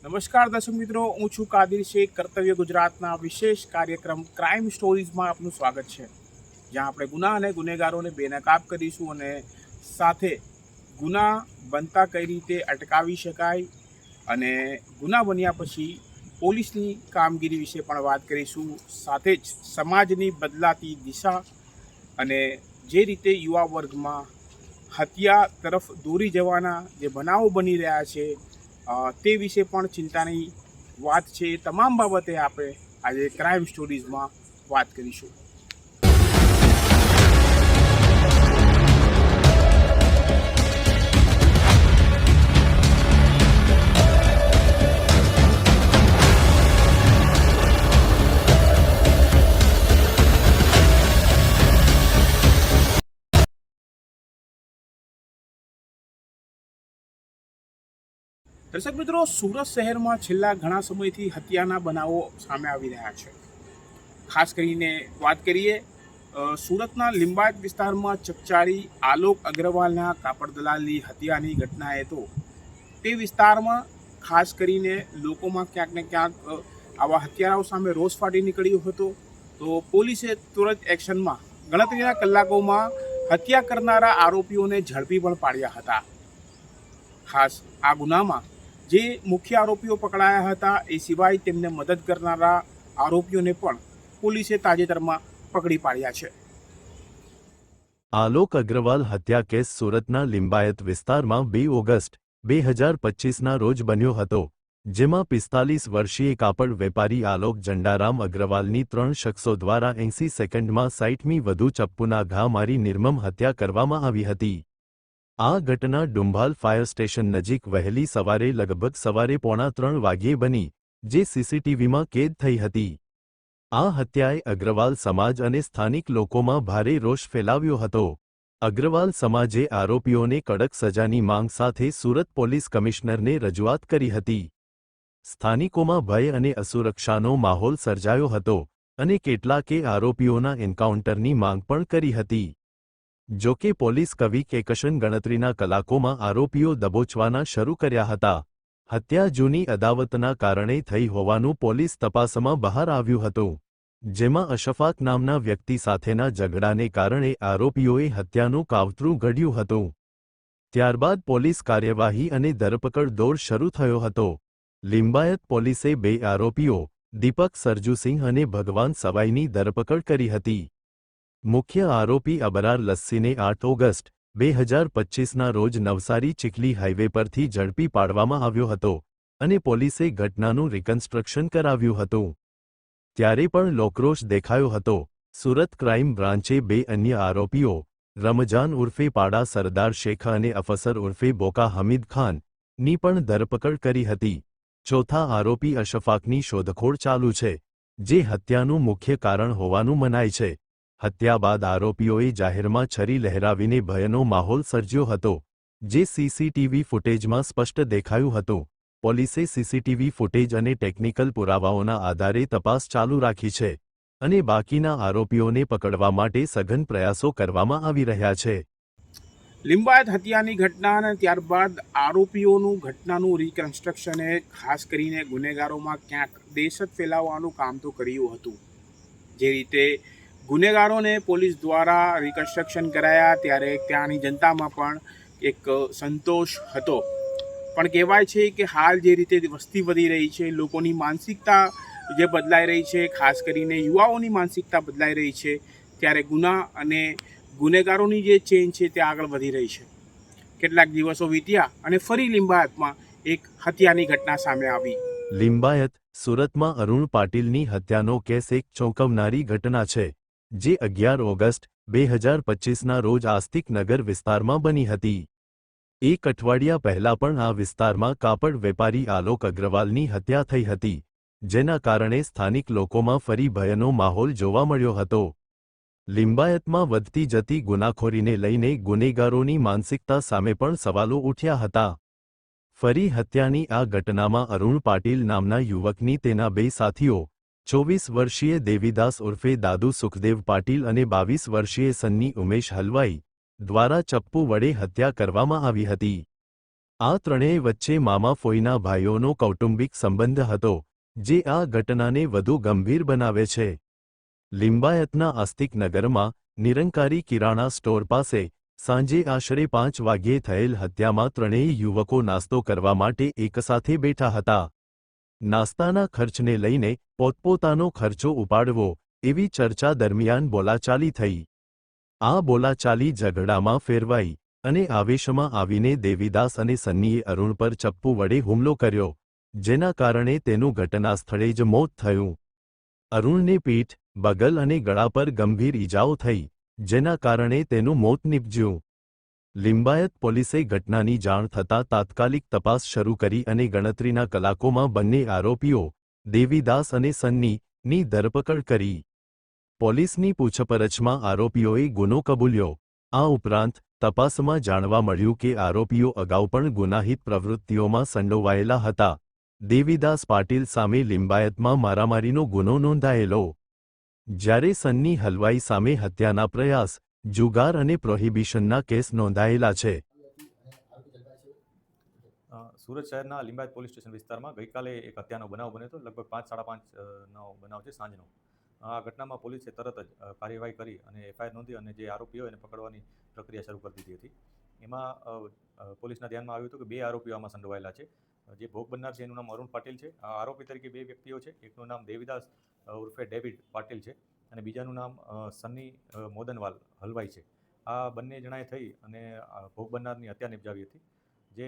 નમસ્કાર દર્શક મિત્રો, હું છું કાદિર શેખ. કર્તવ્ય ગુજરાતના વિશેષ કાર્યક્રમ ક્રાઇમ સ્ટોરીઝમાં આપનું સ્વાગત છે, જ્યાં આપણે ગુના અને ગુનેગારોને બેનકાબ કરીશું અને સાથે ગુના બનતા કઈ રીતે અટકાવી શકાય અને ગુના બન્યા પછી પોલીસની કામગીરી વિશે પણ વાત કરીશું. સાથે જ સમાજની બદલાતી દિશા અને જે રીતે યુવા વર્ગમાં હત્યા તરફ દોરી જવાના જે બનાવો બની રહ્યા છે તે વિશે પણ ચિંતાની વાત છે. એ તમામ બાબતે આપણે આજે ક્રાઇમ સ્ટોરીઝમાં વાત કરીશું. દર્શક મિત્રો, સુરત શહેરમાં છેલ્લા ઘણા સમયથી હત્યાના બનાવો સામે આવી રહ્યા છે. ખાસ કરીને વાત કરીએ સુરતના લિંબાયત વિસ્તારમાં ચકચારી આલોક અગ્રવાલના કાપડ દલાલની હત્યાની ઘટનાએ તો તે વિસ્તારમાં ખાસ કરીને લોકોમાં ક્યાંક ને ક્યાંક આવા હત્યારાઓ સામે રોષ ફાટી નીકળ્યો હતો. તો પોલીસે તુરંત એક્શનમાં ગણતરીના કલાકોમાં હત્યા કરનારા આરોપીઓને ઝડપી પણ પાડ્યા હતા. ખાસ આ ગુનામાં જે મુખ્ય આરોપીઓ પકડાયા હતા એ સિવાય તેમને મદદ કરનારા આરોપીઓને પણ પોલીસે તાજેતરમાં પકડી પાડ્યા છે. આલોક અગ્રવાલ હત્યા કેસ સુરતના લિંબાયત વિસ્તારમાં 2 ઓગસ્ટ 2025ના રોજ બન્યો હતો, જેમાં 45 વર્ષીય કાપડ વેપારી આલોક જંડારામ અગ્રવાલની 3 શખ્સો દ્વારા 80 સેકન્ડમાં 60મી વધુ ચપ્પુના ઘા મારી નિર્મમ હત્યા કરવામાં આવી હતી. આ ઘટના ડુંભાલ ફાયર સ્ટેશન નજીક વહેલી સવારે લગભગ સવારે 2:45 વાગ્યે બની, જે સીસીટીવીમાં કેદ થઈ હતી. આ હત્યાએ અગ્રવાલ સમાજ અને સ્થાનિક લોકોમાં ભારે રોષ ફેલાવ્યો હતો. અગ્રવાલ સમાજે આરોપીઓને કડક સજાની માંગ સાથે સુરત પોલીસ કમિશનરને રજૂઆત કરી હતી. સ્થાનિકોમાં ભય અને અસુરક્ષાનો માહોલ સર્જાયો હતો અને કેટલાકે આરોપીઓના એન્કાઉન્ટરની માંગ પણ કરી હતી. જો કે પોલીસ કવિકેકશન ગણતરીના કલાકોમાં આરોપીઓ દબોચવાના શરૂ કર્યા હતા. હત્યા જૂની અદાવતના કારણે થઈ હોવાનું પોલીસ તપાસમાં બહાર આવ્યું હતું, જેમાં અશફાક નામના વ્યક્તિ સાથેના ઝઘડાને કારણે આરોપીઓએ હત્યાનું કાવતરું ઘડ્યું હતું. ત્યારબાદ પોલીસ કાર્યવાહી અને ધરપકડ દોર શરૂ થયો હતો. લિંબાયત પોલીસે 2 આરોપીઓ દીપક સરજુસિંહ અને ભગવાન સવાઈની ધરપકડ કરી હતી. મુખ્ય આરોપી અબરાર લસ્સીને 8 ઓગસ્ટ 2025ના રોજ નવસારી ચીખલી હાઈવે પરથી ઝડપી પાડવામાં આવ્યો હતો અને પોલીસે ઘટનાનું રિકન્સ્ટ્રક્શન કરાવ્યું હતું. ત્યારે પણ લોકરોષ દેખાયો હતો. સુરત ક્રાઇમ બ્રાન્ચે 2 અન્ય આરોપીઓ રમજાન ઉર્ફે પાડા સરદાર શેખ અને અફસર ઉર્ફે બોકા હમીદ ખાન ની પણ ધરપકડ કરી હતી. ચોથા આરોપી અશફાકની શોધખોળ ચાલુ છે, જે હત્યાનું મુખ્ય કારણ હોવાનું મનાય છે. હત્યા બાદ આરોપીઓએ જાહેરમાં છરી લહેરાવીને ભયનો માહોલ સર્જ્યો હતો, જે સીસીટીવી ફૂટેજમાં સ્પષ્ટ દેખાયું હતું. પોલીસે સીસીટીવી ફૂટેજ અને ટેકનિકલ પુરાવાઓના આધારે તપાસ ચાલુ રાખી છે અને બાકીના આરોપીઓને પકડવા માટે સઘન પ્રયાસો કરવામાં આવી રહ્યા છે. લિંબાયત હત્યાની ઘટના અને ત્યારબાદ આરોપીઓનું ઘટનાનું રિકન્સ્ટ્રક્શને ખાસ કરીને ગુનેગારોમાં ક્યાંક દહેશત ફેલાવવાનું કામ તો કર્યું હતું. જે રીતે ગુનેગારોને પોલીસ દ્વારા રિકન્સ્ટ્રક્શન કરાયા ત્યારે ત્યાંની જનતામાં પણ એક સંતોષ હતો. પણ કહેવાય છે કે હાલ જે રીતે વસ્તી વધી રહી છે, લોકોની માનસિકતા જે બદલાઈ રહી છે, ખાસ કરીને યુવાઓની માનસિકતા બદલાઈ રહી છે, ત્યારે ગુના અને ગુનેગારોની જે ચેન છે તે આગળ વધી રહી છે. કેટલાક દિવસો વીત્યા અને ફરી લિંબાયતમાં એક હત્યાની ઘટના સામે આવી. લિંબાયત, સુરતમાં અરુણ પાટીલની હત્યાનો કેસ એક ચોંકાવનારી ઘટના છે, જે 11 ઓગસ્ટ 2025ના રોજ આસ્તિક નગર વિસ્તારમાં બની હતી. એક અઠવાડિયા પહેલા પણ આ વિસ્તારમાં કાપડ વેપારી આલોક અગ્રવાલની હત્યા થઈ હતી, જેના કારણે સ્થાનિક લોકોમાં ફરી ભયનો માહોલ જોવા મળ્યો હતો. લિંબાયતમાં વધતી જતી ગુનાખોરીને લઈને ગુનેગારોની માનસિકતા સામે પણ સવાલો ઉઠ્યા હતા. ફરી હત્યાની આ ઘટનામાં અરુણ પાટીલ નામના યુવકની તેના 2 સાથીઓ 24 વર્ષીય દેવીદાસ ઉર્ફે દાદુ સુખદેવ પાટીલ અને 22 વર્ષીય સન્ની ઉમેશ હલવાઈ દ્વારા ચપ્પુ વડે હત્યા કરવામાં આવી હતી. આ ત્રણેય વચ્ચે મામા ફોઈના ભાઈઓનો કૌટુંબિક સંબંધ હતો, જે આ ઘટનાને વધુ ગંભીર બનાવે છે. લિંબાયતના આસ્તિક નગરમાં નિરંકારી કિરાણા સ્ટોર પાસે સાંજે આશરે 5 વાગ્યે થયેલ હત્યામાં ત્રણેય યુવકો નાસ્તો કરવા માટે એકસાથે બેઠા હતા. નાસ્તાના ખર્ચને લઈને પોતપોતાનો ખર્ચો ઉપાડવો એવી ચર્ચા દરમિયાન બોલાચાલી થઈ. આ બોલાચાલી ઝઘડામાં ફેરવાઈ અને આવેશમાં આવીને દેવીદાસ અને સન્નીએ અરુણ પર ચપ્પુ વડે હુમલો કર્યો, જેના કારણે તેનું ઘટના સ્થળે જ મોત થયું. અરુણને પીઠ, બગલ અને ગળા પર ગંભીર ઈજાઓ થઈ, જેના કારણે તેનું મોત નીપજ્યું. લિંબાયત પોલીસે ઘટનાની જાણ થતાં તાત્કાલિક તપાસ શરૂ કરી અને ગણતરીના કલાકોમાં બંને આરોપીઓ, દેવીદાસ અને સન્ની, ધરપકડ કરી. પોલીસની પૂછપરછમાં આરોપીઓએ ગુનો કબૂલ્યો. આ ઉપરાંત તપાસમાં જાણવા મળ્યું કે આરોપીઓ અગાઉ પણ ગુનાહિત પ્રવૃત્તિઓમાં સંડોવાયેલા હતા. દેવીદાસ પાટીલ સામે લિંબાયતમાં મારામારીનો ગુનો નોંધાયેલો, જ્યારે સન્ની હલવાઈ સામે હત્યાના પ્રયાસ, જુગાર અને પ્રોહિબિશનના કેસ નોંધાયેલા છે. સુરત શહેરના લિંબાયત પોલીસ સ્ટેશન વિસ્તારમાં ગઈકાલે એક હત્યાનો બનાવ બન્યો હતો. લગભગ 5-5:30નો બનાવ છે, સાંજનો. આ ઘટનામાં પોલીસે તરત જ કાર્યવાહી કરી અને એફઆઈઆર નોંધી અને જે આરોપીઓ એને પકડવાની પ્રક્રિયા શરૂ કરી દીધી હતી. એમાં પોલીસના ધ્યાનમાં આવ્યું હતું કે 2 આરોપીઓ આમાં સંડોવાયેલા છે. જે ભોગ બનનાર છે એનું નામ અરુણ પાટીલ છે. આરોપી તરીકે 2 વ્યક્તિઓ છે. એકનું નામ દેવીદાસ ઉર્ફે ડેવિડ પાટીલ છે અને બીજાનું નામ સન્ની મોદનવાલ હલવાઈ છે. આ બંને જણાએ થઈ અને ભોગ બનનારની હત્યા નિપજાવી હતી. જે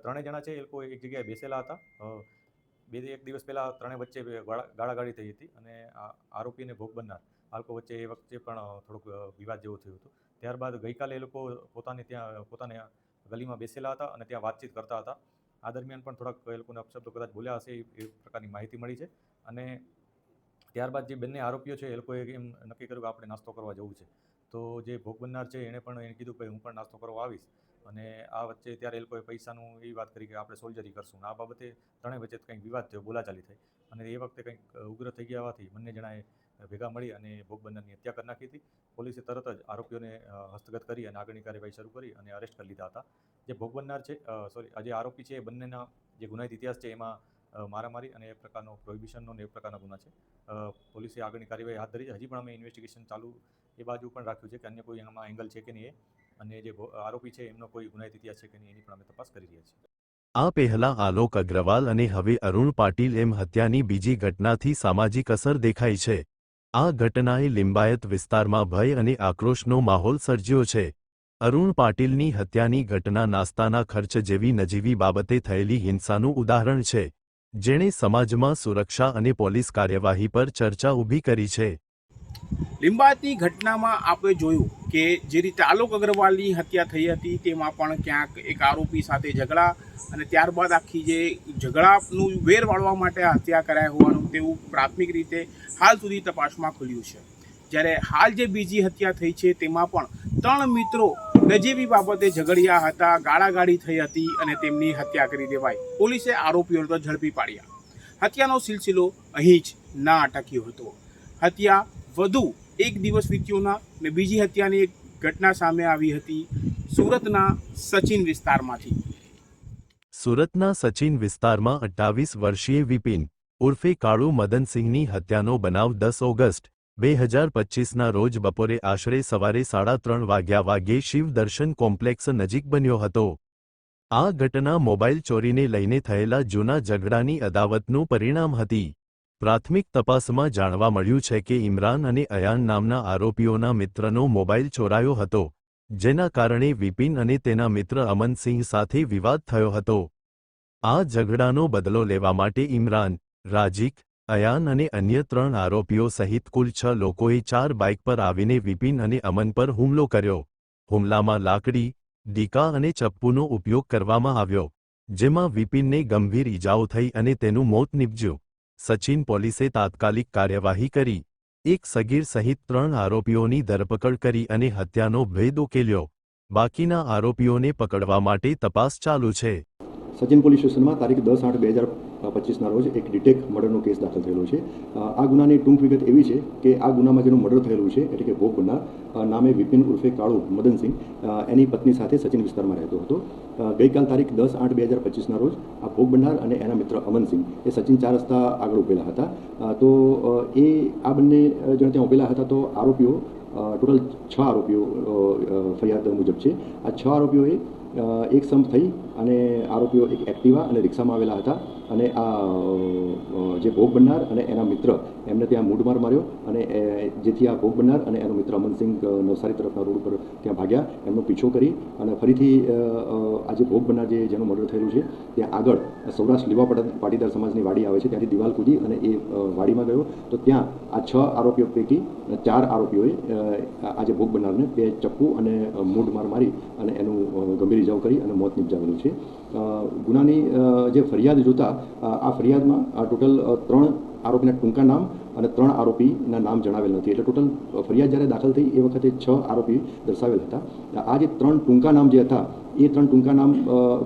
ત્રણેય જણા છે એ લોકો એક જગ્યાએ બેસેલા હતા. એક દિવસ પહેલાં ત્રણેય વચ્ચે ગાળાગાળી થઈ હતી અને આરોપી અને ભોગ બનનાર આ લોકો વચ્ચે એ વખતે પણ થોડુંક વિવાદ જેવું થયું હતું. ત્યારબાદ ગઈકાલે એ લોકો પોતાને ગલીમાં બેસેલા હતા અને ત્યાં વાતચીત કરતા હતા. આ દરમિયાન પણ થોડાક એ લોકોને અપશબ્દો કદાચ બોલ્યા હશે એ પ્રકારની માહિતી મળી છે. અને ત્યારબાદ જે બંને આરોપીઓ છે એ લોકોએ એમ નક્કી કર્યું કે આપણે નાસ્તો કરવા જવું છે. તો જે ભોગ બનનાર છે એણે પણ એને કીધું કે હું પણ નાસ્તો કરવા આવીશ. અને આ વચ્ચે ત્યારે એ લોકોએ પૈસાનું એવી વાત કરી કે આપણે સોલ્જરી કરશું. આ બાબતે ત્રણેય વચ્ચે કંઈક વિવાદ થયો, બોલાચાલી થઈ અને એ વખતે કંઈક ઉગ્ર થઈ ગયા હોવાથી બંને જણાએ ભેગા મળી અને ભોગ બનનારની હત્યા કરી નાખી હતી. પોલીસે તરત જ આરોપીઓને હસ્તગત કરી અને આગળની કાર્યવાહી શરૂ કરી અને અરેસ્ટ કરી લીધા હતા. જે ભોગ બનનાર છે જે આરોપી છે એ બંનેના જે ગુનાહિત ઇતિહાસ છે એમાં મારામારી અને એ પ્રકારનો પ્રોહિબિશનનો ને એ પ્રકારના ગુના છે. પોલીસે આગળની કાર્યવાહી હાથ ધરી છે. હજી પણ અમે ઇન્વેસ્ટિગેશન ચાલુ એ બાજુ પણ રાખ્યું છે કે અન્ય કોઈ એમાં એંગલ છે કે નહીં અને જે આરોપી છે એમનો કોઈ ગુનાહિત ઇતિહાસ છે કે નહીં એની પણ અમે તપાસ કરી રહ્યા છીએ. આ પહેલા આલોક અગ્રવાલ અને હવે અરુણ પાટીલ એમ હત્યાની બીજી ઘટનાથી સામાજિક અસર દેખાઈ છે. આ ઘટનાએ લિંબાયત વિસ્તારમાં ભય અને આક્રોશનો માહોલ સર્જ્યો છે. અરુણ પાટીલની હત્યાની ઘટના નાસ્તાના ખર્ચ જેવી નજીવી બાબતે થયેલી હિંસાનું ઉદાહરણ છે, જેણે સમાજમાં સુરક્ષા અને પોલીસ કાર્યવાહી પર ચર્ચા ઊભી કરી છે. લિંબાયતની ઘટનામાં આપણે જોયું કે જે રીતે આલોક અગ્રવાલની હત્યા થઈ હતી તેમાં પણ ક્યાંક એક આરોપી સાથે ઝઘડા અને ત્યારબાદ આખી જે ઝઘડાનું વેર વાળવા માટે હત્યા કરાઈ હોવાનું તેવું પ્રાથમિક રીતે હાલ સુધી તપાસમાં ખુલ્યું છે. જ્યારે હાલ જે બીજી હત્યા થઈ છે તેમાં પણ 3 મિત્રો નજીવી બાબતે ઝઘડ્યા હતા, ગાળાગાળી થઈ હતી અને તેમની હત્યા કરી દેવાઈ. પોલીસે આરોપીઓને તો ઝડપી પાડ્યા. હત્યાનો સિલસિલો અહીં જ ના અટક્યો હતો. હત્યા વધુ એક દિવસ વીત્યોના ને બીજી હત્યાની એક ઘટના સામે આવી હતી સુરતના સચિન વિસ્તારમાંથી. સુરતના સચિન વિસ્તારમાં 28 વર્ષીય વિપિન ઉર્ફે કાળુ મદનસિંહની હત્યાનો બનાવ 10 ઓગસ્ટ 2025ના રોજ બપોરે આશરે સવારે 3:30 વાગ્યે શિવ દર્શન કોમ્પ્લેક્સ નજીક બન્યો હતો. આ ઘટના મોબાઈલ ચોરીને લઈને થયેલા જૂના ઝઘડાની અદાવતનું પરિણામ હતી. પ્રાથમિક તપાસમાં જાણવા મળ્યું છે કે ઇમરાન અને અયાન નામના આરોપીઓના મિત્રનો મોબાઈલ ચોરાયો હતો, જેના કારણે વિપિન અને તેના મિત્ર અમનસિંહ સાથે વિવાદ થયો હતો. આ ઝઘડાનો બદલો લેવા માટે ઇમરાન, રાજીક, અયાન અને અન્ય 3 આરોપીઓ સહિત કુલ 6 લોકોએ 4 બાઇક પર આવીને વિપિન અને અમન પર હુમલો કર્યો. હુમલામાં લાકડી, ડીકા અને ચપ્પુનો ઉપયોગ કરવામાં આવ્યો, જેમાં વિપિનને ગંભીર ઈજાઓ થઈ અને તેનું મોત નીપજ્યું. સચિન પોલીસે તાત્કાલિક કાર્યવાહી કરી એક સગીર સહિત 3 આરોપીઓની ધરપકડ કરી અને હત્યાનો ભેદ ઉકેલ્યો. બાકીના આરોપીઓને પકડવા માટે તપાસ ચાલુ છે. સચિન પોલીસ સ્ટેશનમાં તારીખ 10/8/2025ના રોજ એક ડિટેક મર્ડરનો કેસ દાખલ થયેલો છે. આ ગુનાની ટૂંક વિગત એવી છે કે આ ગુનામાં જેનું મર્ડર થયેલું છે એટલે કે ભોગ બનનાર નામે વિપિન ઉર્ફે કાળુ મદનસિંહ એની પત્ની સાથે સચિન વિસ્તારમાં રહેતો હતો. ગઈકાલ તારીખ 10/8/2025ના રોજ આ ભોગ બનનાર અને એના મિત્ર અમનસિંહ એ સચિન 4 રસ્તા આગળ ઉભેલા હતા. તો આ બંને જણ ત્યાં ઉભેલા હતા. તો આરોપીઓ ટોટલ 6 આરોપીઓ ફરિયાદ મુજબ છે. આ 6 આરોપીઓએ એક સંપ થઈ અને આરોપીઓ એક એક્ટિવા અને રિક્ષામાં આવેલા હતા અને આ જે ભોગ બનનાર અને એના મિત્ર એમને ત્યાં મૂઢમાર માર્યો અને જેથી આ ભોગ બનનાર અને એનો મિત્ર અમનસિંહ નવસારી તરફના રોડ ઉપર ત્યાં ભાગ્યા. એમનો પીછો કરી અને ફરીથી આ જે ભોગ બનનાર જેનું મર્ડર થયેલું છે ત્યાં આગળ સૌરાષ્ટ્ર લીવા પાટીદાર સમાજની વાડી આવે છે ત્યાંથી દિવાલ કૂદી અને એ વાડીમાં ગયો. તો ત્યાં આ 6 આરોપીઓ પૈકી 4 આરોપીઓએ આ જે ભોગ બનનારને 2 ચપ્પુ અને મૂઢમાર મારી અને એનું ગંભીર ઇજાઓ કરી અને મોત નિપજાવેલું છે. ગુનાની જે ફરિયાદ જોતા આ ફરિયાદમાં ટોટલ 3 આરોપીના ટૂંકા નામ અને 3 આરોપીના નામ જણાવેલ નથી. એટલે ટોટલ ફરિયાદ જ્યારે દાખલ થઈ એ વખતે 6 આરોપી દર્શાવેલ હતા. આ જે 3 ટૂંકા નામ જે હતા એ 3 ટૂંકા નામ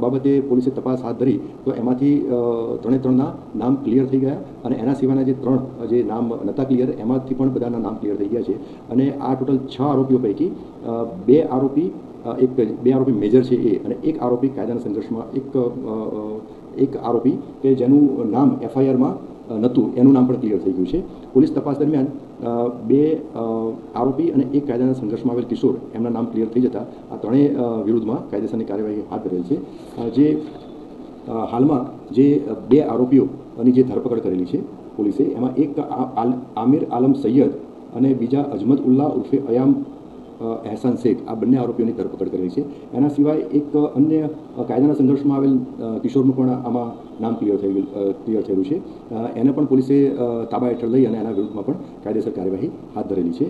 બાબતે પોલીસે તપાસ હાથ ધરી તો એમાંથી 3ના નામ ક્લિયર થઈ ગયા અને એના સિવાયના જે 3 જે નામ નહોતા ક્લિયર એમાંથી પણ બધાના નામ ક્લિયર થઈ ગયા છે. અને આ ટોટલ 6 આરોપીઓ પૈકી 2 આરોપી મેજર છે એ અને એક આરોપી કાયદાના સંઘર્ષમાં એક આરોપી કે જેનું નામ એફઆઈઆરમાં નહોતું એનું નામ પણ ક્લિયર થઈ ગયું છે. પોલીસ તપાસ દરમિયાન 2 આરોપી અને એક કાયદાના સંઘર્ષમાં આવેલ કિશોર એમના નામ ક્લિયર થઈ જતા આ ત્રણેય વિરુદ્ધમાં કાયદેસરની કાર્યવાહી હાથ ધરેલ છે. જે હાલમાં જે 2 આરોપીઓની જે ધરપકડ કરેલી છે પોલીસે એમાં એક આમિર આલમ સૈયદ અને બીજા અજમત ઉલ્લા ઉર્ફે અયામ એહસાન શેખ આ બંને આરોપીઓની ધરપકડ કરેલી છે. એના સિવાય એક અન્ય કાયદાના સંઘર્ષમાં આવેલ કિશોરનું પણ આમાં નામ ક્લિયર થયેલું છે. એને પણ પોલીસે તાબા હેઠળ લઈ અને એના વિરુદ્ધમાં પણ કાયદેસર કાર્યવાહી હાથ ધરેલી છે.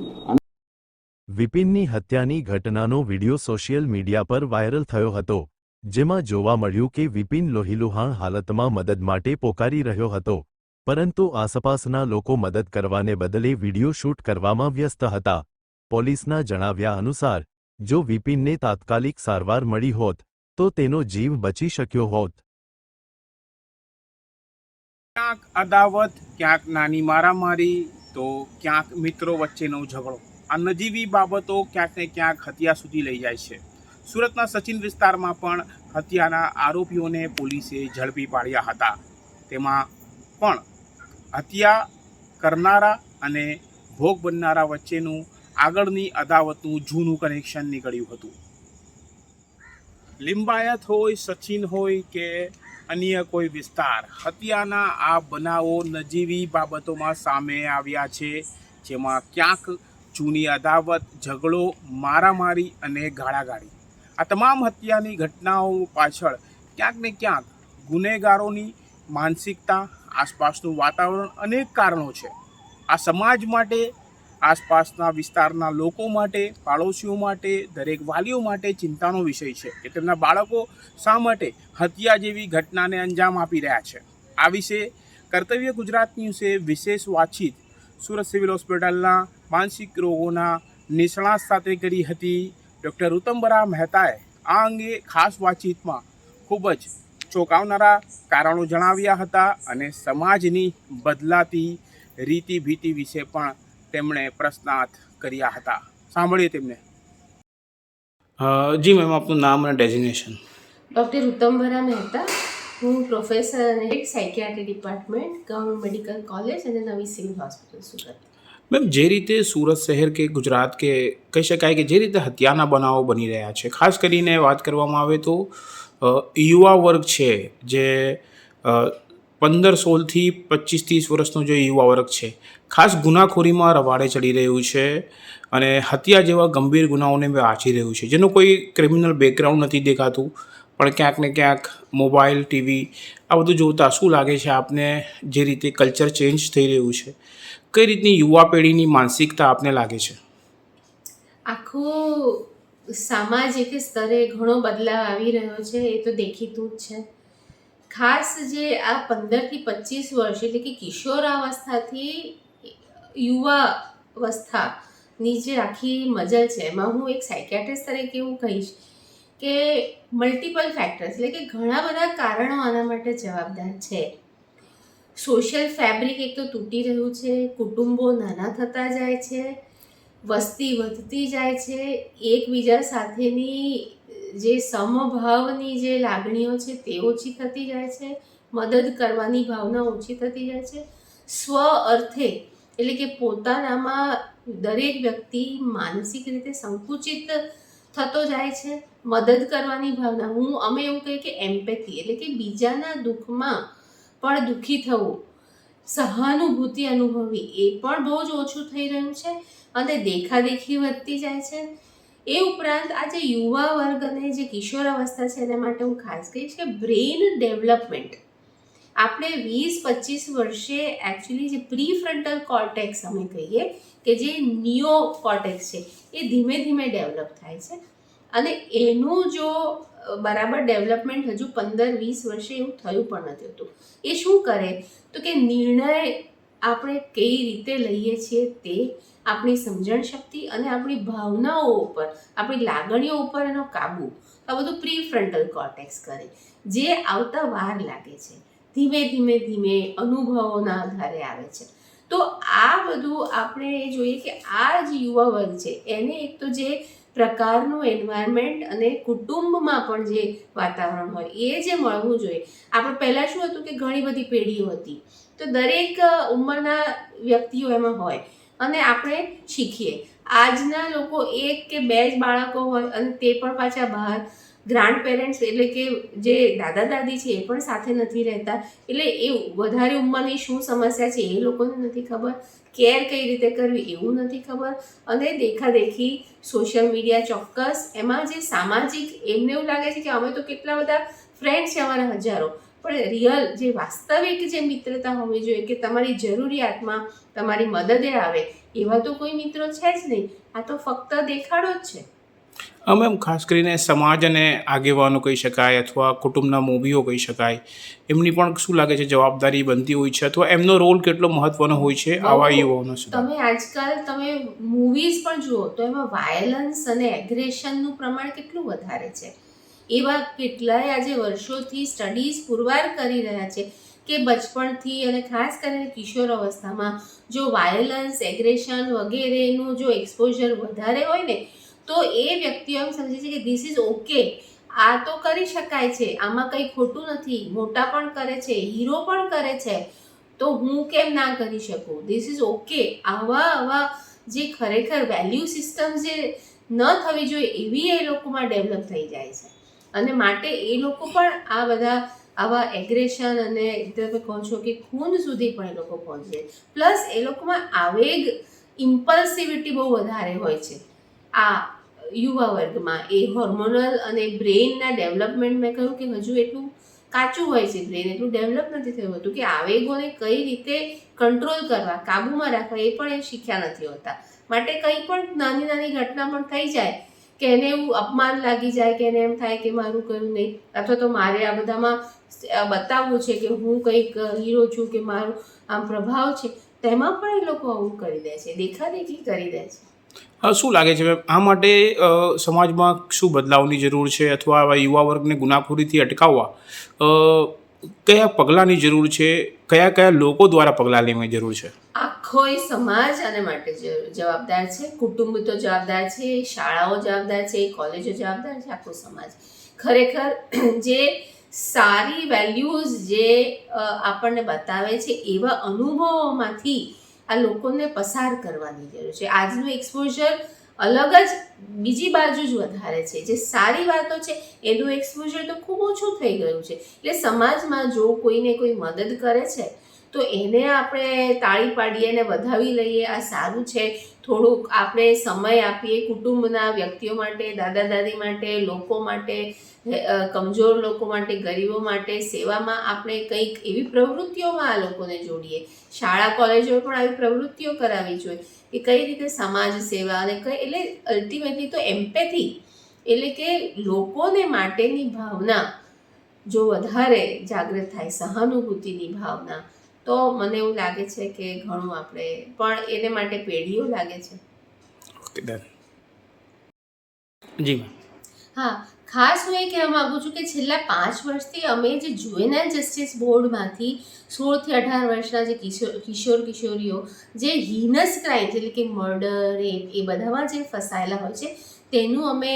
વિપિનની હત્યાની ઘટનાનો વિડિયો સોશિયલ મીડિયા પર વાયરલ થયો હતો, જેમાં જોવા મળ્યું કે વિપિન લોહીલુહાણ હાલતમાં મદદ માટે પોકારી રહ્યો હતો, પરંતુ આસપાસના લોકો મદદ કરવાને બદલે વિડિયો શૂટ કરવામાં વ્યસ્ત હતા. પોલીસના જણાવ્યા અનુસાર જો વિપિનને તાત્કાલિક સારવાર મળી હોત તો તેનો જીવ બચી શક્યો હોત. ક્યાંક અદાવત, ક્યાંક નાની મારામારી, તો ક્યાંક મિત્રો વચ્ચેનો ઝઘડો, આ નજીવી બાબતો ક્યાંક ને ક્યાંક હત્યા સુધી લઈ જાય છે. સુરતના સચિન વિસ્તારમાં પણ હત્યાના આરોપીઓને પોલીસે ઝડપી પાડ્યા હતા. તેમાં પણ હત્યા કરનારા અને ભોગ બનનારા વચ્ચેનું આગળની અદાવતનું જૂનું કનેક્શન નીકળ્યું હતું. લિંબાયત હોય, સચિન હોય કે અન્ય કોઈ વિસ્તાર, હત્યાના આ બનાવો નજીવી બાબતોમાં સામે આવ્યા છે, જેમાં ક્યાંક જૂની અદાવત, ઝઘડો, મારામારી અને ગાળાગાળી, આ તમામ હત્યાની ઘટનાઓ પાછળ ક્યાંક ને ક્યાંક ગુનેગારોની માનસિકતા, આસપાસનું વાતાવરણ, અનેક કારણો છે. આ સમાજ માટે, આસપાસના વિસ્તારના લોકો માટે, પાડોશીઓ માટે, દરેક વાલીઓ માટે ચિંતાનો વિષય છે કે તેમના બાળકો શા માટે હત્યા જેવી ઘટનાને અંજામ આપી રહ્યા છે. આ વિશે કર્તવ્ય ગુજરાત ન્યૂઝે વિશેષ વાતચીત સુરત સિવિલ હોસ્પિટલના માનસિક રોગોના નિષ્ણાત સાથે કરી હતી. ડૉક્ટર ઋતંબરા મહેતાએ આ અંગે ખાસ વાતચીતમાં ખૂબ જ ચોંકાવનારા કારણો જણાવ્યા હતા અને સમાજની બદલાતી રીતિ ભીતિ વિશે પણ તેમણે પ્રશ્નાર્થ કર્યા હતા. સાંભળીએ તેમને. જી મેમ, આપનું નામ અને ડેઝિગ્નેશન. ડૉક્ટર ઋતંબરા મહેતા, હું પ્રોફેસર અને હેડ સાયકિયાટ્રી ડિપાર્ટમેન્ટ, ગવર્મેન્ટ મેડિકલ કોલેજ અને નવી સિવિલ હોસ્પિટલ સુરત. મેમ, જે રીતે સુરત શહેર કે ગુજરાત કે કહી શકાય કે જે રીતે હત્યાના બનાવો બની રહ્યા છે, ખાસ કરીને વાત કરવામાં આવે તો યુવા વર્ગ છે જે 15-16થી 25-30 વર્ષનો જે યુવા વર્ગ છે, ખાસ ગુનાખોરીમાં રવાડે ચડી રહ્યું છે અને હત્યા જેવા ગંભીર ગુનાઓને આચરી રહ્યું છે, જેનું કોઈ ક્રિમિનલ બેકગ્રાઉન્ડ નથી દેખાતું, પણ ક્યાંક ને ક્યાંક મોબાઈલ, ટીવી આ બધું જોતાં શું લાગે છે આપને, જે રીતે કલ્ચર ચેન્જ થઈ રહ્યું છે, કઈ રીતની યુવા પેઢીની માનસિકતા આપને લાગે છે? આખો સામાજિક સ્તરે ઘણો બદલાવ આવી રહ્યો છે, એ તો દેખીતું જ છે. ખાસ જે આ 15થી 25 વર્ષ એટલે કે કિશોરાવસ્થાથી યુવાવસ્થાની જે આખી મજલ છે, એમાં હું એક સાયકિયાટ્રિસ્ટ તરીકે એવું કહીશ કે મલ્ટિપલ ફેક્ટર્સ એટલે કે ઘણા બધા કારણો આના માટે જવાબદાર છે. સોશિયલ ફેબ્રિક એક તો તૂટી રહ્યું છે, કુટુંબો નાના થતા જાય છે, વસ્તી વધતી જાય છે, એકબીજા સાથેની જે સમભાવની જે લાગણીઓ છે તે ઓછી થતી જાય છે, મદદ કરવાની ભાવના ઓછી થતી જાય છે, સ્વ અર્થે એટલે કે પોતાનામાં દરેક વ્યક્તિ માનસિક રીતે સંકુચિત થતો જાય છે, મદદ કરવાની ભાવના અમે એવું કહીએ કે એમ્પેથી એટલે કે બીજાના દુઃખમાં પણ દુઃખી થવું, સહાનુભૂતિ અનુભવવી એ પણ બહુ જ ઓછું થઈ રહ્યું છે અને દેખાદેખી વધતી જાય છે. એ ઉપરાંત આ જે યુવા વર્ગ અને જે કિશોર અવસ્થા છે એના માટે હું ખાસ કહીશ કે બ્રેઇન ડેવલપમેન્ટ આપણે 20-25 વર્ષે એકચ્યુઅલી જે પ્રીફ્રન્ટલ કોર્ટેક્સ અમે કહીએ કે જે નિયો કોર્ટેક્સ છે એ ધીમે ધીમે ડેવલપ થાય છે અને એનું જો બરાબર ડેવલપમેન્ટ હજુ 15-20 વર્ષે એવું થયું પણ નથી હોતું. એ શું કરે તો કે નિર્ણય આપણે કઈ રીતે લઈએ છીએ તે, આપણી સમજણ શક્તિ અને આપણી ભાવનાઓ ઉપર, આપણી લાગણીઓ ઉપર એનો કાબુ, આ બધું પ્રીફ્રન્ટલ કોર્ટેક્સ કરે, જે આવતા વાર લાગે છે, ધીમે ધીમે ધીમે અનુભવોના આધારે આવે છે. તો આ બધું આપણે જોઈએ કે આ જે યુવા વર્ગ છે એને એક તો જે પ્રકારનું એન્વાયરમેન્ટ અને કુટુંબમાં પણ જે વાતાવરણ હોય એ જે મળવું જોઈએ. આપણે પહેલાં શું હતું કે ઘણી બધી પેઢીઓ હતી તો દરેક ઉંમરના વ્યક્તિઓ એમાં હોય અને આપણે શીખીએ. આજના લોકો 1 કે 2 જ બાળકો હોય અને તે પણ પાછા બહાર, ગ્રાન્ડ પેરેન્ટ્સ એટલે કે જે દાદા દાદી છે એ પણ સાથે નથી રહેતા, એટલે એ વધારે ઉંમરની શું સમસ્યા છે એ લોકોને નથી ખબર, કેર કઈ રીતે કરવી એવું નથી ખબર, અને દેખાદેખી સોશિયલ મીડિયા ચોક્કસ એમાં જે સામાજિક, એમને એવું લાગે છે કે અમે તો કેટલા બધા ફ્રેન્ડ્સ છે અમારા હજારો, પણ રિયલ જે વાસ્તવિક જે મિત્રતા હોવી જોઈએ કે તમારી જરૂરિયાતમાં તમારી મદદે આવે એવા તો કોઈ મિત્રો છે જ નહીં. આ તો ફક્ત દેખાડો જ છે. મેમ ખાસ કરીને સમાજ અને આગેવાનો કહી શકાય અથવા કુટુંબના મોભીઓ કહી શકાય, એમની પણ શું લાગે છે જવાબદારી બનતી હોય છે અથવા એમનો રોલ કેટલો મહત્વનો હોય છે આવા યુવાઓનો સુધાર? તમે આજકાલ તમે મૂવીઝ પણ જુઓ તો એમાં વાયલન્સ અને એગ્રેશનનું પ્રમાણ કેટલું વધારે છે. એવા કેટલાય આજે વર્ષોથી સ્ટડીઝ પુરવાર કરી રહ્યા છે કે બચપણથી અને ખાસ કરીને કિશોર અવસ્થામાં જો વાયલન્સ, એગ્રેશન વગેરેનું જો એક્સપોઝર વધારે હોય ને તો એ વ્યક્તિઓ એમ સમજે છે કે ધીસ ઇઝ ઓકે, આ તો કરી શકાય છે, આમાં કંઈ ખોટું નથી, મોટા પણ કરે છે, હીરો પણ કરે છે, તો હું કેમ ના કરી શકું, ધીસ ઇઝ ઓકે. આવા જે ખરેખર વેલ્યુ સિસ્ટમ જે ન થવી જોઈએ એવી એ લોકોમાં ડેવલપ થઈ જાય છે અને માટે એ લોકો પણ આ બધા આવા એગ્રેશન અને તમે કહો છો કે ખૂન સુધી પણ એ લોકો પહોંચે. પ્લસ એ લોકોમાં આવેગ, ઇમ્પલ્સિવિટી બહુ વધારે હોય છે આ યુવા વર્ગમાં. એ હોર્મોનલ અને બ્રેઇનના ડેવલપમેન્ટ મેં કહ્યું કે હજુ એટલું કાચું હોય છે, બ્રેન એટલું ડેવલપ નથી થયું હતું કે આવેગોને કઈ રીતે કંટ્રોલ કરવા, કાબૂમાં રાખવા એ પણ એ શીખ્યા નથી હોતા. માટે કંઈ પણ નાની નાની ઘટના પણ થઈ જાય કે એને એવું અપમાન લાગી જાય કે એને એમ થાય કે મારું કયું નહીં, અથવા તો મારે આ બધામાં બતાવવું છે કે હું કંઈક હીરો છું કે મારું આમ પ્રભાવ છે, તેમાં પણ એ લોકો આવું કરી દે છે, દેખાદેખી કરી દે છે. શું લાગે છે મેમ આ માટે સમાજમાં શું બદલાવની જરૂર છે અથવા આવા યુવા વર્ગને ગુનાખોરીથી અટકાવવા કયા પગલાંની જરૂર છે, કયા કયા લોકો દ્વારા પગલાં લેવાની જરૂર છે? આખો સમાજ આને માટે જવાબદાર છે. કુટુંબ તો જવાબદાર છે, શાળાઓ જવાબદાર છે, કોલેજો જવાબદાર છે, આખો સમાજ. ખરેખર જે સારી વેલ્યુઝ જે આપણને બતાવે છે એવા અનુભવોમાંથી આ લોકોને પસાર કરવાની જરૂર છે. આજનું એક્સપોઝર અલગ જ બીજી બાજુ જ વધારે છે. જે સારી વાતો છે એનું એક્સપોઝર તો ખૂબ ઓછું થઈ ગયું છે. એટલે સમાજમાં જો કોઈને કોઈ મદદ કરે છે તો એને આપણે તાળી પાડીએ અને વધાવી લઈએ, આ સારું છે. થોડુંક આપણે સમય આપીએ કુટુંબના વ્યક્તિઓ માટે, દાદા દાદી માટે, લોકો માટે, કમજોર લોકો માટે, ગરીબો માટે સેવામાં આપણે કંઈક એવી પ્રવૃત્તિઓમાં આ લોકોને જોડીએ. શાળા કોલેજો પણ આવી પ્રવૃત્તિઓ કરાવવી જોઈએ કે કઈ રીતે સમાજ સેવા અને કઈ, એટલે અલ્ટિમેટલી તો એમ્પેથી એટલે કે લોકોને માટેની ભાવના જો વધારે જાગૃત થાય, સહાનુભૂતિની ભાવના, તો મને એવું લાગે છે કે ઘણું આપણે પણ એને માટે પેઢીઓ લાગે છે. Okay done. જી મેમ. હા, ખાસ હું એ કહેવા માગું છું કે છેલ્લા 5 વર્ષથી અમે જે જુવેનાઇલ જસ્ટિસ બોર્ડમાંથી 16 થી 18 વર્ષના જે કિશોર કિશોરીઓ જે હિનસ ક્રાઇમ એટલે કે મર્ડર રેપ એ બધામાં જે ફસાયેલા હોય છે તેનું અમે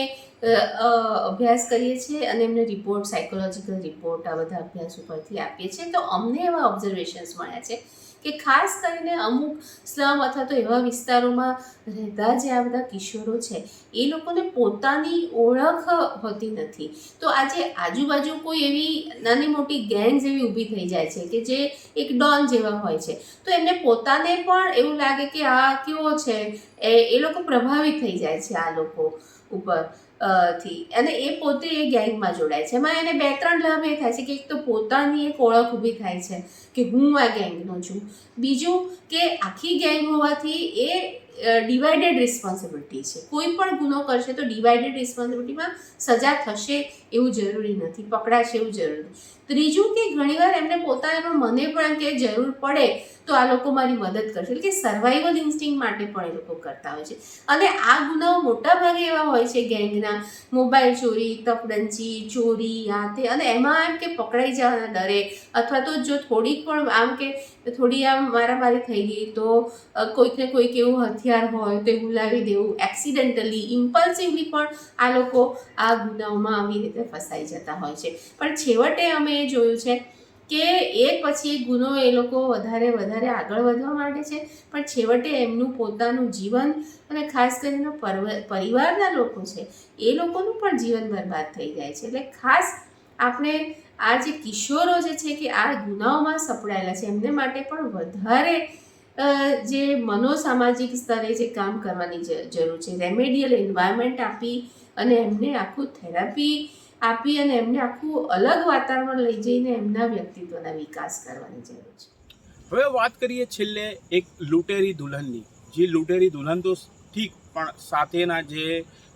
અભ્યાસ કરીએ છીએ અને એમને રિપોર્ટ સાયકોલોજીકલ રિપોર્ટ આ બધા અભ્યાસ ઉપરથી આપીએ છીએ. તો અમને એવા ઓબ્ઝર્વેશન્સ મળ્યા છે કે ખાસ કરીને અમુક સ્લમ અથવા તો એવા વિસ્તારોમાં રહેતા જે આ બધા કિશોરો છે એ લોકોને પોતાની ઓળખ હોતી નથી. તો આજે આજુબાજુ કોઈ એવી નાની મોટી ગેંગ્સ એવી ઊભી થઈ જાય છે કે જે એક ડોન જેવા હોય છે, તો એમને પોતાને પણ એવું લાગે કે આ કેવો છે, એ લોકો પ્રભાવિત થઈ જાય છે આ લોકો ઉપર થી અને એ પોતે એ ગેંગમાં જોડાય છે. એમાં એને 2-3 લાભ એ થાય છે કે એક તો પોતાની એક ઓળખ ઊભી થાય છે કે હું આ ગેંગનો છું, બીજું કે આખી ગેંગ હોવાથી એ ડિવાઇડેડ રિસ્પોન્સિબિલિટી છે. કોઈ પણ ગુનો કરશે તો ડિવાઇડેડ રિસ્પોન્સિબિલિટીમાં સજા થશે એવું જરૂરી નથી, પકડાશે એવું જરૂરી નથી. ત્રીજું કે ઘણીવાર એમને પોતાને પણ મને પણ કે જરૂર પડે તો આ લોકો મારી મદદ કરશે, એટલે કે સર્વાઈવલ ઇન્સ્ટિંગ માટે પણ એ લોકો કરતા હોય છે. અને આ ગુનાઓ મોટા ભાગે એવા હોય છે ગેંગના, મોબાઈલ ચોરી, તપડંચી, ચોરી, આ તે, અને એમાં એમ કે પકડાઈ જવાના ડરે અથવા તો જો થોડીક પણ આમ કે થોડી આમ મારામારી થઈ ગઈ તો કોઈકને કોઈક એવું હથિયાર હોય તો એ હુલાવી દેવું, એક્સિડેન્ટલી ઇમ્પલ્સિવલી પણ આ લોકો આ ગુનાઓમાં આવી રીતે ફસાઈ જતા હોય છે. પણ છેવટે અમે એ જોયું છે કે એક પછી એક ગુનો એ લોકો વધારે આગળ વધવા માંડે છે, પણ છેવટે એમનું પોતાનું જીવન અને ખાસ કરીને પરિવારના લોકો છે એ લોકોનું પણ જીવન બરબાદ થઈ જાય છે. એટલે ખાસ આપણે આ જે કિશોરો જે છે કે આ ગુનાઓમાં સપડાયેલા છે એમને માટે પણ વધારે જે મનોસામાજિક સ્તરે જે કામ કરવાની જરૂર છે, રેમેડિયલ એન્વાયરમેન્ટ આપી અને એમને આખું થેરાપી આપી અને એમને આખું અલગ વાતાવરણ લઈ જઈને એમના વ્યક્તિત્વના વિકાસ કરવાની જરૂર છે. હવે વાત કરીએ છેલ્લે એક લૂંટેરી દુલ્હનની. જે લૂંટેરી દુલ્હન તો ઠીક, પણ સાથેના જે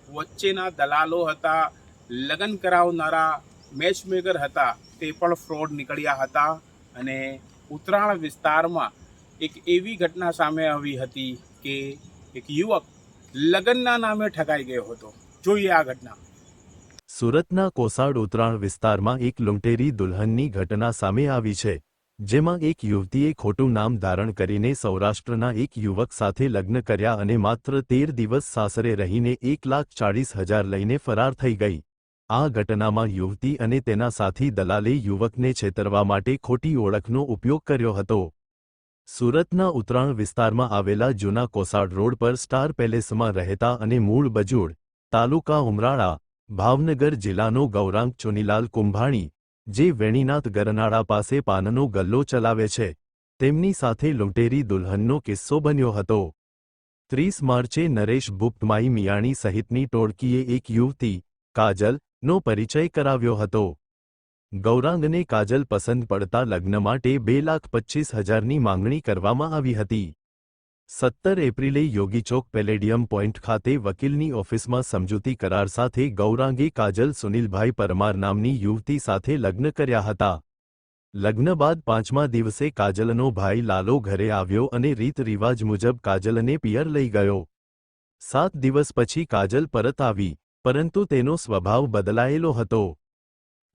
વચ્ચેના દલાલો હતા, લગ્ન કરાવનારા મેચમેકર હતા, તે પણ ફ્રોડ નીકળ્યા હતા. અને ઉત્તરાયણ વિસ્તારમાં એક એવી ઘટના સામે આવી હતી કે એક યુવક લગ્નના નામે ઠગાઈ ગયો હતો. જોઈએ આ ઘટના. સુરતના કોસાડ ઉત્તરાણ વિસ્તારમાં એક લૂંટેરી દુલ્હનની ઘટના સામે આવી છે, જેમાં એક યુવતીએ ખોટું નામ ધારણ કરીને સૌરાષ્ટ્રના એક યુવક સાથે લગ્ન કર્યા અને માત્ર 13 દિવસ સાસરે રહીને 1,40,000 લઈને ફરાર થઈ ગઈ. આ ઘટનામાં યુવતી અને તેના સાથી દલાલે યુવકને છેતરવા માટે ખોટી ઓળખનો ઉપયોગ કર્યો હતો. સુરતના ઉત્તરાણ વિસ્તારમાં આવેલા જૂના કોસાડ રોડ પર સ્ટાર પેલેસમાં રહેતા અને મૂળ બજુડ, તાલુકા ઉમરાળા, ભાવનગર જિલ્લાનો ગૌરાંગ ચુનીલાલ કુંભાણી, જે વેણીનાથ ગરનાળા પાસે પાનનો ગલ્લો ચલાવે છે, તેમની સાથે લૂંટેરી દુલ્હનનો કિસ્સો બન્યો હતો. 30 માર્ચે નરેશ ભુપ્તમાઈ મિયાણી સહિતની ટોળકીએ એક યુવતી, કાજલ, નો પરિચય કરાવ્યો હતો. ગૌરાંગને કાજલ પસંદ પડતા લગ્ન માટે 2,25,000ની માંગણી કરવામાં આવી હતી. 17 એપ્રિલે યોગીચોક પેલેડિયમ પોઈન્ટ ખાતે વકીલની ઓફિસમાં સમજૂતી કરાર સાથે ગૌરાંગે કાજલ સુનિલભાઈ પરમાર નામની યુવતી સાથે લગ્ન કર્યા હતા. લગ્ન બાદ 5મા દિવસે કાજલનો ભાઈ લાલો ઘરે આવ્યો અને રીત રિવાજ મુજબ કાજલને પિયર લઈ ગયો. 7 દિવસ પછી કાજલ પરત આવી, પરંતુ તેનો સ્વભાવ બદલાયેલો હતો.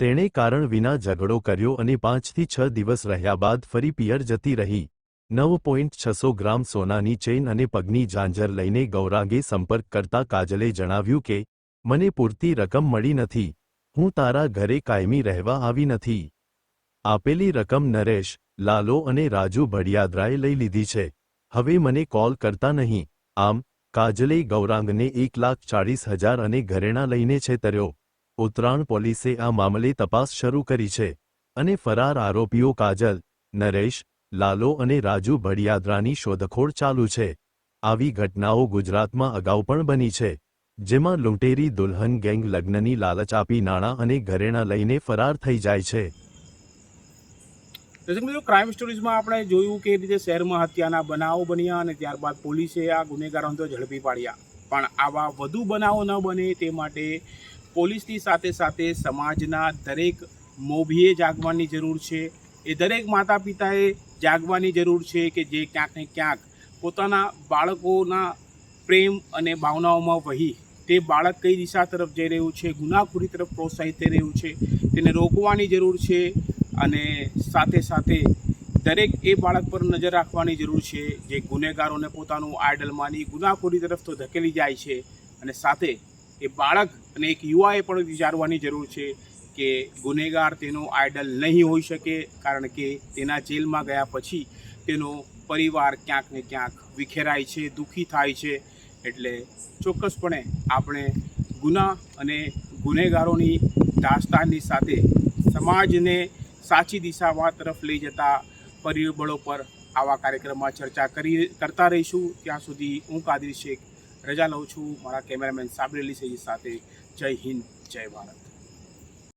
તેણે કારણ વિના ઝઘડો કર્યો અને 5 થી 6 દિવસ રહ્યા બાદ ફરી પિયર જતી રહી. 9.600 ગ્રામ સોનાની ચેઇન અને પગની ઝાંઝર લઈને ગૌરાંગે સંપર્ક કરતા કાજલે જણાવ્યું કે, મને પૂરતી રકમ મળી નથી, હું તારા ઘરે કાયમી રહેવા આવી નથી. આપેલી રકમ નરેશ, લાલો અને રાજુ ભડિયાદરાએ લઈ લીધી છે. હવે મને કોલ કરતા નહીં. આમ, કાજલે ગૌરાંગને 1,40,000 અને ઘરેણાં લઈને છેતર્યો. ઉત્તરાણ પોલીસે આ મામલે તપાસ શરૂ કરી છે અને ફરાર આરોપીઓ કાજલ, નરેશ, લાલો અને રાજુ ભડિયાદરાની શોધખોળ ચાલુ છે. આવી ઘટનાઓ ગુજરાતમાં અગાઉ પણ બની છે, જેમાં લૂંટેરી દુલ્હન ગેંગ લગ્નની લાલચ આપી નાણાં અને ઘરેણાં લઈને ફરાર થઈ જાય છે. દર્શક મિત્રો, ક્રાઇમ સ્ટોરીઝમાં આપણે જોયું કે રીતે શહેરમાં હત્યાના બનાવો બન્યા અને ત્યારબાદ પોલીસે આ ગુનેગારોને તો ઝડપી પાડ્યા. પણ આવા વધુ બનાવો ન બને તે માટે પોલીસની સાથે સાથે સમાજના દરેક મોભીએ જાગવાની જરૂર છે. એ દરેક માતા પિતાએ જાગવાની જરૂર છે કે જે ક્યાંક ને ક્યાંક પોતાના બાળકોના પ્રેમ અને ભાવનાઓમાં વહી તે બાળક કઈ દિશા તરફ જઈ રહ્યું છે, ગુનાખોરી તરફ પ્રોત્સાહિત થઈ રહ્યું છે, તેને રોકવાની જરૂર છે. અને સાથે સાથે દરેક એ બાળક પર નજર રાખવાની જરૂર છે જે ગુનેગારોને પોતાનું આઇડલ માની ગુનાખોરી તરફ તો ધકેલી જાય છે. અને સાથે એ બાળક અને એક યુવાએ પણ વિચારવાની જરૂર છે કે ગુનેગાર તેનો આઇડલ નહીં હોઈ શકે, કારણ કે તેના જેલમાં ગયા પછી તેનો પરિવાર ક્યાંક ને ક્યાંક વિખેરાય છે, દુઃખી થાય છે. એટલે ચોક્કસપણે આપણે ગુના અને ગુનેગારોની દાસ્તાનની સાથે સમાજને સાચી દિશામાં તરફ લઈ જતા પરિબળો પર આવા કાર્યક્રમમાં ચર્ચા કરતા રહીશું. ત્યાં સુધી હું કાદરી શેખ રજા લઉં છું મારા કેમેરામેન સાબરી અલી સૈયદ સાથે. જય હિન્દ, જય ભારત.